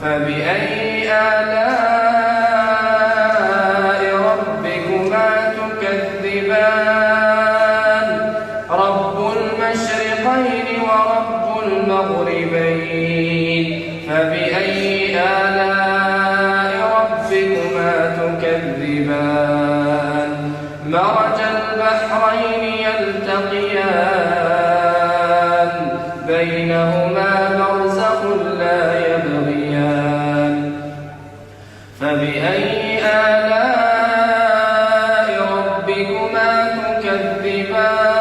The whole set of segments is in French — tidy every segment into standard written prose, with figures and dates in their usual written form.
فبأي آلاء ربكما تكذبان رب المشرقين ورب المغربين فبأي آلاء ربكما تكذبان مرج البحرين يلتقيان بينهما برزخ لا يبغيان فبأي آلاء ربكما تكذبان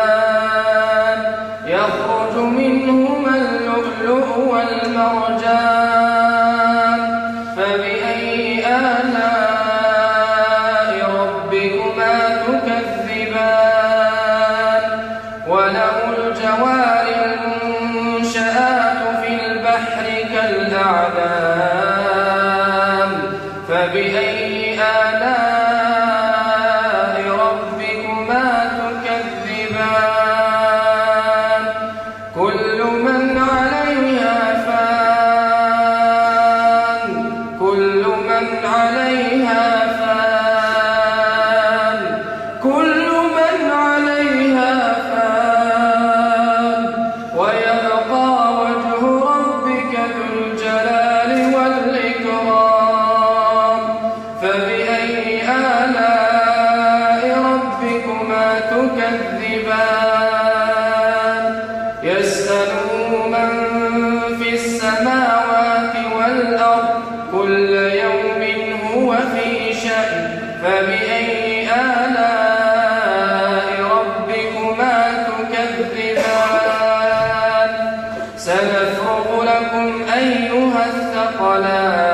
يخرج منهما اللؤلؤ والمرجان فبأي آلاء ربكما تكذبان وله الجوار المنشآت في البحر كالأعلام فبأي آلاء ربكما تكذبان كل من عليها فان كل من عليها فان كل من عليها فان ويبقى وجه ربك ذو الجلال والإكرام فبأي آلاء ربكما تكذبان يسأله من في السماوات والأرض كل يوم هو في شأن فبأي آلاء ربكما تكذبان سنفرغ لكم أيها الثقلان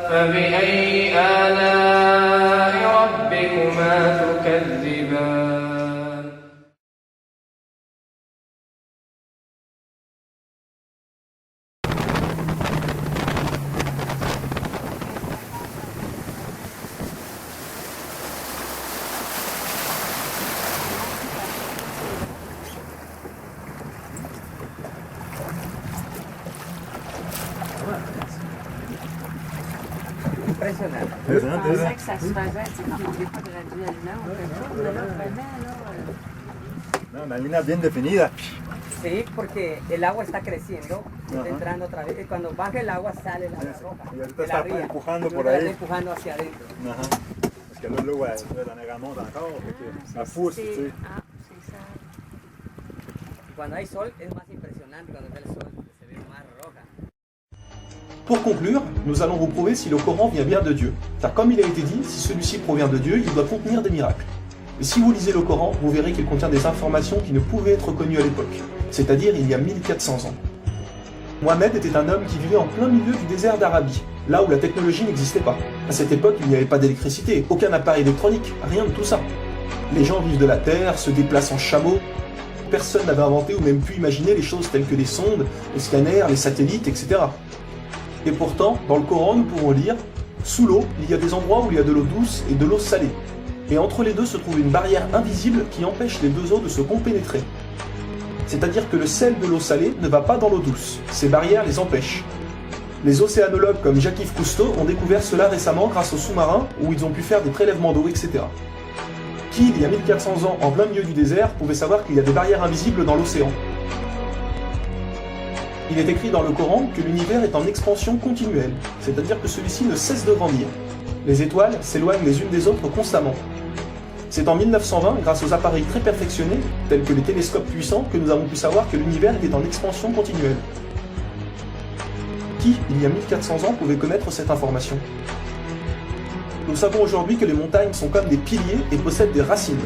فبأي آلاء ربكما تكذبان Impressionnant. Je pensais que ça se faisait, tu sais, quand on n'est pas graduellement, on fait ça, mais là, vraiment, là... No, una línea bien definida. Sí, porque el agua está creciendo, está entrando otra vez. Y cuando baja el agua sale la roja. Y ahorita de la está ría. empujando Y por ahora ahí. está empujando hacia adentro. Parce que là, l'eau, elle remonte encore. Elle pousse, tu sais. Ah, c'est ça. Y cuando hay sol es más impresionante cuando está el sol, se ve más roja. Pour conclure, nous allons vous prouver si le Coran vient bien de Dieu. Car comme il a été dit, si celui-ci provient de Dieu, il doit contenir des miracles. Et si vous lisez le Coran, vous verrez qu'il contient des informations qui ne pouvaient être connues à l'époque, c'est-à-dire il y a 1400 ans. Mohammed était un homme qui vivait en plein milieu du désert d'Arabie, là où la technologie n'existait pas. À cette époque, il n'y avait pas d'électricité, aucun appareil électronique, rien de tout ça. Les gens vivent de la terre, se déplacent en chameau. Personne n'avait inventé ou même pu imaginer les choses telles que les sondes, les scanners, les satellites, etc. Et pourtant, dans le Coran, nous pouvons lire « Sous l'eau, il y a des endroits où il y a de l'eau douce et de l'eau salée. Et entre les deux se trouve une barrière invisible qui empêche les deux eaux de se compénétrer. C'est-à-dire que le sel de l'eau salée ne va pas dans l'eau douce. Ces barrières les empêchent. Les océanologues comme Jacques-Yves Cousteau ont découvert cela récemment grâce aux sous-marins où ils ont pu faire des prélèvements d'eau, etc. Qui, il y a 1400 ans, en plein milieu du désert, pouvait savoir qu'il y a des barrières invisibles dans l'océan? Il est écrit dans le Coran que l'univers est en expansion continuelle, c'est-à-dire que celui-ci ne cesse de grandir. Les étoiles s'éloignent les unes des autres constamment. C'est en 1920, grâce aux appareils très perfectionnés, tels que les télescopes puissants, que nous avons pu savoir que l'univers était en expansion continuelle. Qui, il y a 1400 ans, pouvait connaître cette information? Nous savons aujourd'hui que les montagnes sont comme des piliers et possèdent des racines.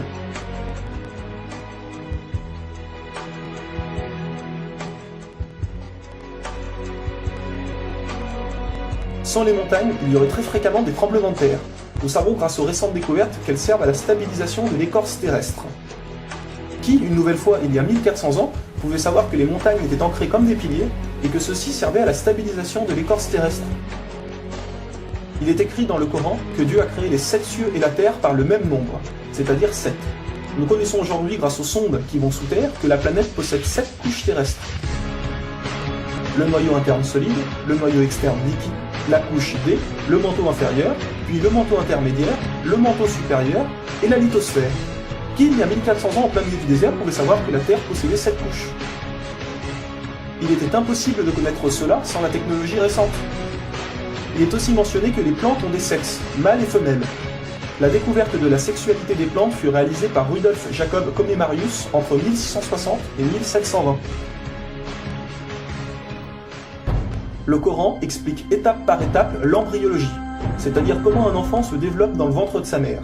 Sans les montagnes, il y aurait très fréquemment des tremblements de terre. Nous savons grâce aux récentes découvertes qu'elles servent à la stabilisation de l'écorce terrestre. Qui, une nouvelle fois, il y a 1400 ans, pouvait savoir que les montagnes étaient ancrées comme des piliers et que ceux-ci servaient à la stabilisation de l'écorce terrestre? Il est écrit dans le Coran que Dieu a créé les 7 cieux et la terre par le même nombre, c'est-à-dire 7. Nous connaissons aujourd'hui, grâce aux sondes qui vont sous terre, que la planète possède 7 couches terrestres. le noyau interne solide, le noyau externe liquide, la couche D, le manteau inférieur, puis le manteau intermédiaire, le manteau supérieur et la lithosphère. Qui, il y a 1400 ans en plein milieu du désert, pouvait savoir que la Terre possédait cette couche? Il était impossible de connaître cela sans la technologie récente. Il est aussi mentionné que les plantes ont des sexes, mâles et femelles. La découverte de la sexualité des plantes fut réalisée par Rudolf Jacob Comnenarius entre 1660 et 1720. Le Coran explique étape par étape l'embryologie, c'est-à-dire comment un enfant se développe dans le ventre de sa mère.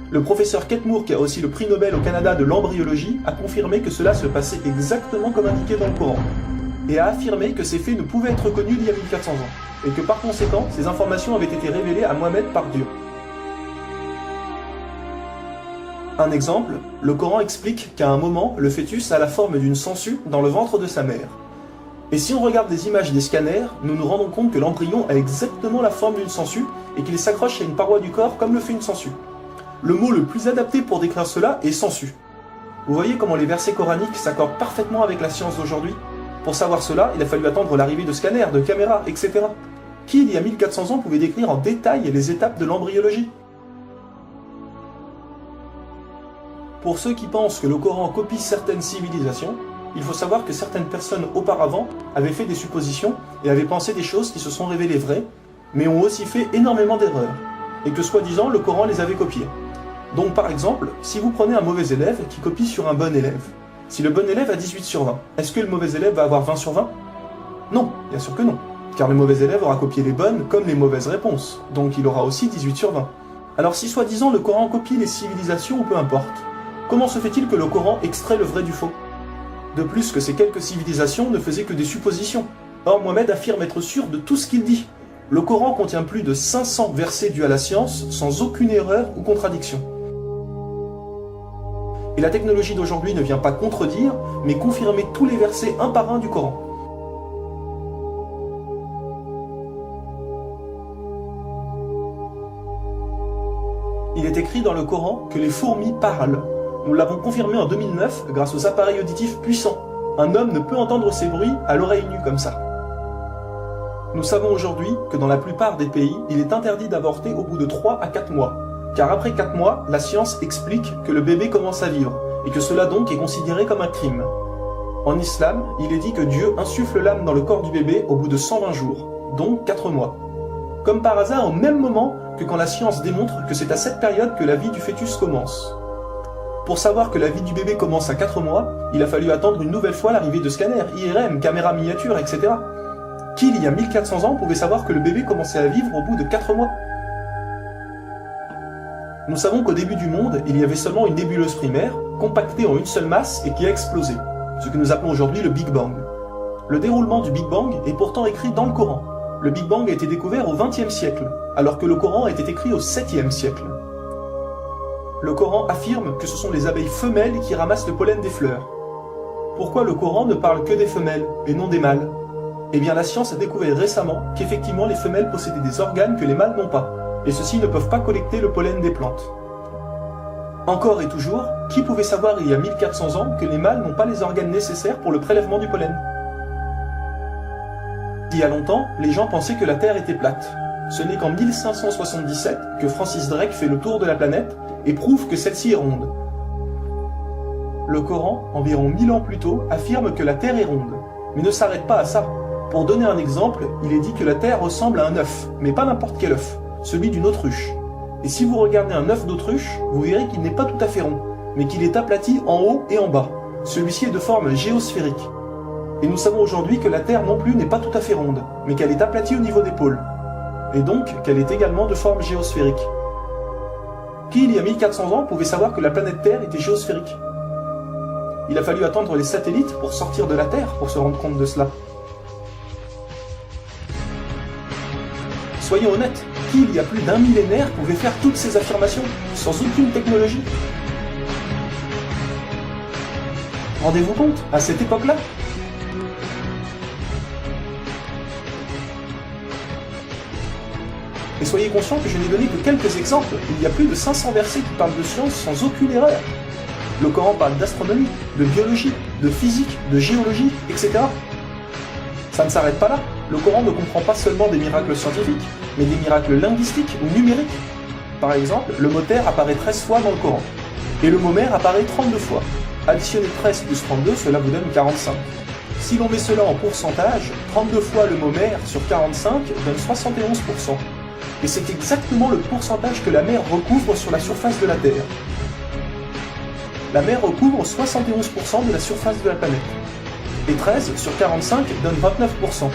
Le professeur Kate Moore, qui a aussi le prix Nobel au Canada de l'embryologie, a confirmé que cela se passait exactement comme indiqué dans le Coran, et a affirmé que ces faits ne pouvaient être connus d'il y a 1400 ans, et que par conséquent, ces informations avaient été révélées à Mohammed par Dieu. Un exemple, le Coran explique qu'à un moment, le fœtus a la forme d'une sangsue dans le ventre de sa mère. Et si on regarde des images des scanners, nous nous rendons compte que l'embryon a exactement la forme d'une sangsue et qu'il s'accroche à une paroi du corps comme le fait une sangsue. Le mot le plus adapté pour décrire cela est sangsue. Vous voyez comment les versets coraniques s'accordent parfaitement avec la science d'aujourd'hui? Pour savoir cela, il a fallu attendre l'arrivée de scanners, de caméras, etc. Qui, il y a 1400 ans, pouvait décrire en détail les étapes de l'embryologie? Pour ceux qui pensent que le Coran copie certaines civilisations, il faut savoir que certaines personnes auparavant avaient fait des suppositions et avaient pensé des choses qui se sont révélées vraies, mais ont aussi fait énormément d'erreurs, et que soi-disant le Coran les avait copiées. Donc par exemple, si vous prenez un mauvais élève qui copie sur un bon élève, si le bon élève a 18 sur 20, est-ce que le mauvais élève va avoir 20 sur 20? Non, bien sûr que non, car le mauvais élève aura copié les bonnes comme les mauvaises réponses, donc il aura aussi 18 sur 20. Alors si soi-disant le Coran copie les civilisations ou peu importe, comment se fait-il que le Coran extrait le vrai du faux? De plus que ces quelques civilisations ne faisaient que des suppositions. Or Mohammed affirme être sûr de tout ce qu'il dit. Le Coran contient plus de 500 versets dus à la science, sans aucune erreur ou contradiction. Et la technologie d'aujourd'hui ne vient pas contredire, mais confirmer tous les versets un par un du Coran. Il est écrit dans le Coran que les fourmis parlent. Nous l'avons confirmé en 2009 grâce aux appareils auditifs puissants. Un homme ne peut entendre ces bruits à l'oreille nue comme ça. Nous savons aujourd'hui que dans la plupart des pays, il est interdit d'avorter au bout de 3 à 4 mois. Car après 4 mois, la science explique que le bébé commence à vivre, et que cela donc est considéré comme un crime. En islam, il est dit que Dieu insuffle l'âme dans le corps du bébé au bout de 120 jours, donc 4 mois. Comme par hasard au même moment que quand la science démontre que c'est à cette période que la vie du fœtus commence. Pour savoir que la vie du bébé commence à 4 mois, il a fallu attendre une nouvelle fois l'arrivée de scanners, IRM, caméras miniatures, etc. Qui, il y a 1400 ans, pouvait savoir que le bébé commençait à vivre au bout de 4 mois? Nous savons qu'au début du monde, il y avait seulement une nébuleuse primaire, compactée en une seule masse et qui a explosé, ce que nous appelons aujourd'hui le Big Bang. Le déroulement du Big Bang est pourtant écrit dans le Coran. Le Big Bang a été découvert au XXe siècle, alors que le Coran a été écrit au 7e siècle. Le Coran affirme que ce sont les abeilles femelles qui ramassent le pollen des fleurs. Pourquoi le Coran ne parle que des femelles et non des mâles? Eh bien la science a découvert récemment qu'effectivement les femelles possédaient des organes que les mâles n'ont pas, et ceux-ci ne peuvent pas collecter le pollen des plantes. Encore et toujours, qui pouvait savoir il y a 1400 ans que les mâles n'ont pas les organes nécessaires pour le prélèvement du pollen? Il y a longtemps, les gens pensaient que la Terre était plate. Ce n'est qu'en 1577 que Francis Drake fait le tour de la planète et prouve que celle-ci est ronde. Le Coran, environ 1000 ans plus tôt, affirme que la Terre est ronde, mais ne s'arrête pas à ça. Pour donner un exemple, il est dit que la Terre ressemble à un œuf, mais pas n'importe quel œuf, celui d'une autruche. Et si vous regardez un œuf d'autruche, vous verrez qu'il n'est pas tout à fait rond, mais qu'il est aplati en haut et en bas. Celui-ci est de forme géosphérique. Et nous savons aujourd'hui que la Terre non plus n'est pas tout à fait ronde, mais qu'elle est aplatie au niveau des pôles. Et donc qu'elle est également de forme géosphérique. Qui, il y a 1400 ans, pouvait savoir que la planète Terre était géosphérique? Il a fallu attendre les satellites pour sortir de la Terre pour se rendre compte de cela. Soyons honnêtes, qui, il y a plus d'un millénaire, pouvait faire toutes ces affirmations sans aucune technologie? Rendez-vous compte, à cette époque-là? Et soyez conscients que je n'ai donné que quelques exemples. Il y a plus de 500 versets qui parlent de science sans aucune erreur. Le Coran parle d'astronomie, de biologie, de physique, de géologie, etc. Ça ne s'arrête pas là. Le Coran ne comprend pas seulement des miracles scientifiques, mais des miracles linguistiques ou numériques. Par exemple, le mot terre apparaît 13 fois dans le Coran, et le mot mer apparaît 32 fois. Additionnez 13 plus 32, cela vous donne 45. Si l'on met cela en pourcentage, 32 fois le mot mer sur 45 donne 71%. Et c'est exactement le pourcentage que la mer recouvre sur la surface de la Terre. La mer recouvre 71% de la surface de la planète. Et 13 sur 45 donne 29%.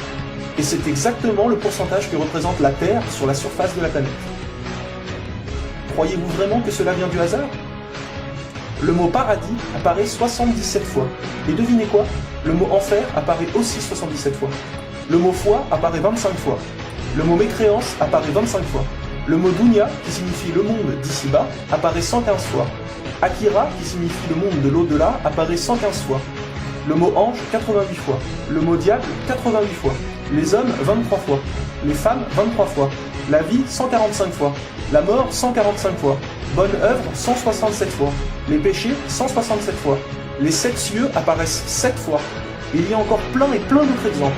Et c'est exactement le pourcentage que représente la Terre sur la surface de la planète. Croyez-vous vraiment que cela vient du hasard? Le mot paradis apparaît 77 fois. Et devinez quoi? Le mot enfer apparaît aussi 77 fois. Le mot foi apparaît 25 fois. Le mot mécréance apparaît 25 fois. Le mot dunya, qui signifie le monde d'ici-bas, apparaît 115 fois. Akira, qui signifie le monde de l'au-delà, apparaît 115 fois. Le mot ange, 88 fois. Le mot diable, 88 fois. Les hommes, 23 fois. Les femmes, 23 fois. La vie, 145 fois. La mort, 145 fois. Bonne œuvre, 167 fois. Les péchés, 167 fois. Les 7 cieux apparaissent 7 fois. Et il y a encore plein et plein d'autres exemples.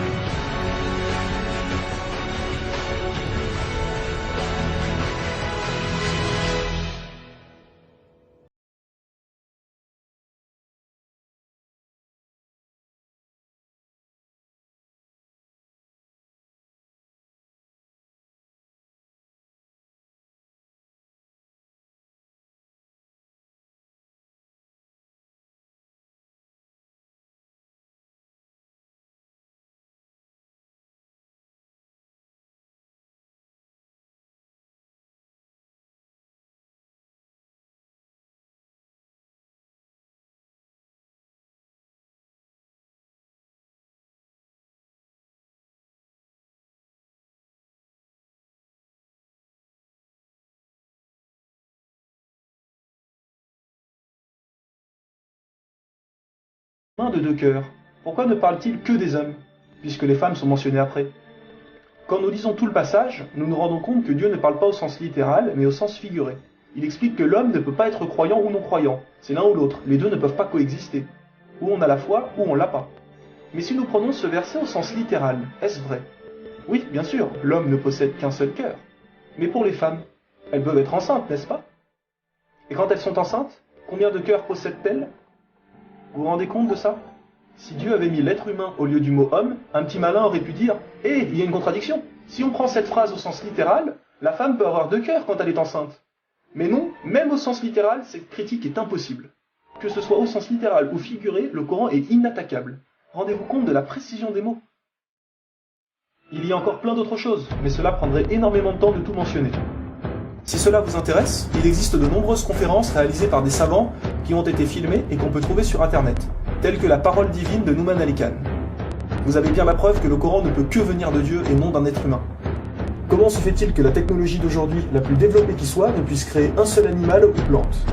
De deux cœurs. Pourquoi ne parle-t-il que des hommes, puisque les femmes sont mentionnées après? Quand nous lisons tout le passage, nous nous rendons compte que Dieu ne parle pas au sens littéral, mais au sens figuré. Il explique que l'homme ne peut pas être croyant ou non-croyant, c'est l'un ou l'autre, les deux ne peuvent pas coexister. Ou on a la foi, ou on l'a pas. Mais si nous prenons ce verset au sens littéral, est-ce vrai? Oui, bien sûr, l'homme ne possède qu'un seul cœur. Mais pour les femmes, elles peuvent être enceintes, n'est-ce pas? Et quand elles sont enceintes, combien de cœurs possèdent-elles? Vous vous rendez compte de ça? Si Dieu avait mis l'être humain au lieu du mot homme, un petit malin aurait pu dire « Eh, il y a une contradiction. Si on prend cette phrase au sens littéral, la femme peut avoir deux cœurs quand elle est enceinte. » Mais non, même au sens littéral, cette critique est impossible. Que ce soit au sens littéral ou figuré, le Coran est inattaquable. Rendez-vous compte de la précision des mots. Il y a encore plein d'autres choses, mais cela prendrait énormément de temps de tout mentionner. Si cela vous intéresse, il existe de nombreuses conférences réalisées par des savants qui ont été filmées et qu'on peut trouver sur internet, telles que la parole divine de Nouman Ali Khan. Vous avez bien la preuve que le Coran ne peut que venir de Dieu et non d'un être humain. Comment se fait-il que la technologie d'aujourd'hui, la plus développée qui soit, ne puisse créer un seul animal ou plante?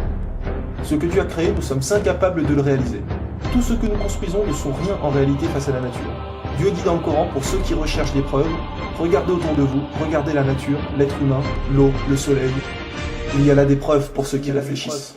Ce que Dieu a créé, nous sommes incapables de le réaliser. Tout ce que nous construisons ne sont rien en réalité face à la nature. Dieu dit dans le Coran, pour ceux qui recherchent des preuves, regardez autour de vous, regardez la nature, l'être humain, l'eau, le soleil. Il y a là des preuves pour ceux qui réfléchissent.